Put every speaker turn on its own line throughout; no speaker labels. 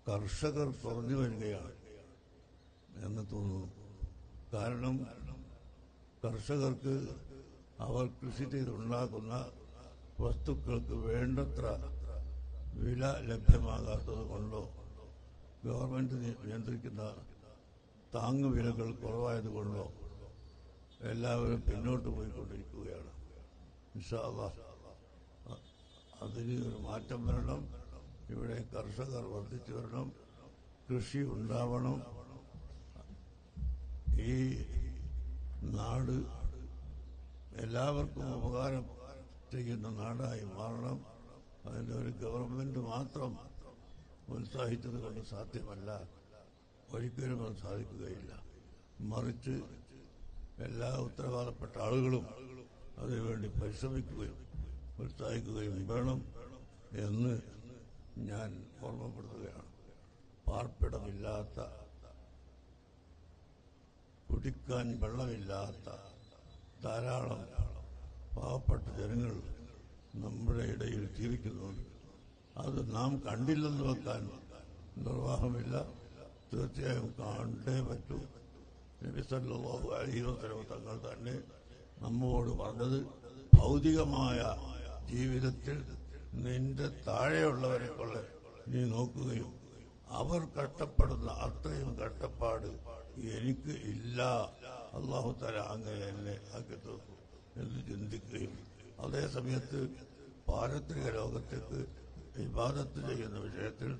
കർഷകർ കുറഞ്ഞു വരികയാണ് എന്ന് തോന്നുന്നു. കാരണം കർഷകർക്ക് അവർ കൃഷി ചെയ്തുണ്ടാക്കുന്ന വസ്തുക്കൾക്ക് വേണ്ടത്ര വില ലഭ്യമാകാത്തത് കൊണ്ടോ ഗവൺമെന്റ് നിയന്ത്രിക്കുന്ന താങ്ങുവിലകൾ കുറവായതുകൊണ്ടോ എല്ലാവരും പിന്നോട്ട് പോയിക്കൊണ്ടിരിക്കുകയാണ്. ഇൻഷാ അല്ലാഹ് അതിന് ഒരു മാറ്റം വരണം. ഇവിടെ കർഷകർ വർദ്ധിച്ചു വരണം, കൃഷി ഉണ്ടാവണം. ഈ നാട് എല്ലാവർക്കും ഉപകാരം ചെയ്യുന്ന നാടായി മാറണം. അതിൻ്റെ ഒരു ഗവൺമെന്റ് മാത്രം ഉത്സാഹിച്ചത് കൊണ്ട് സാധ്യമല്ല, ഒരിക്കലും അത് സാധിക്കുകയില്ല. മറിച്ച് എല്ലാ ഉത്തരവാദപ്പെട്ട ആളുകളും അതിനുവേണ്ടി പരിശ്രമിക്കുകയും ഉത്സാഹിക്കുകയും വേണം എന്ന് ഞാൻ ഓർമ്മപ്പെടുത്തുകയാണ്. പാർപ്പിടമില്ലാത്ത, കുടിക്കാൻ വെള്ളമില്ലാത്ത ധാരാളം പാവപ്പെട്ട ജനങ്ങൾ നമ്മുടെ ഇടയിൽ ജീവിക്കുന്നുണ്ട്. അത് നാം കണ്ടില്ലെന്ന് വെക്കാൻ നിർവാഹമില്ല, തീർച്ചയായും കണ്ടേ പറ്റൂ. നബി സല്ലല്ലാഹു അലൈഹി വസല്ലം തങ്ങൾ തന്നെ നമ്മോട് പറഞ്ഞത്, ഭൗതികമായ ജീവിതത്തിൽ നിന്റെ താഴെയുള്ളവരെ കൊള്ള നീ നോക്കുകയും അവർ കഷ്ടപ്പെടുന്ന അത്രയും കഷ്ടപ്പാട് എനിക്ക് ഇല്ല, അല്ലാഹു തആല അങ്ങനെ എന്നെ ആക്കി തീർക്കും എന്ന് ചിന്തിക്കുകയും അതേ സമയത്ത് പാരത്രിക ലോകത്തേക്ക് ഇബാദത്ത് ചെയ്യുന്ന വിഷയത്തിൽ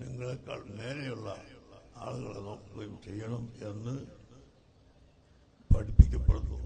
നിങ്ങളെക്കാൾ മേലെയുള്ള ആളുകളെ നോക്കുകയും ചെയ്യണം എന്ന് പഠിപ്പിക്കപ്പെടുന്നു.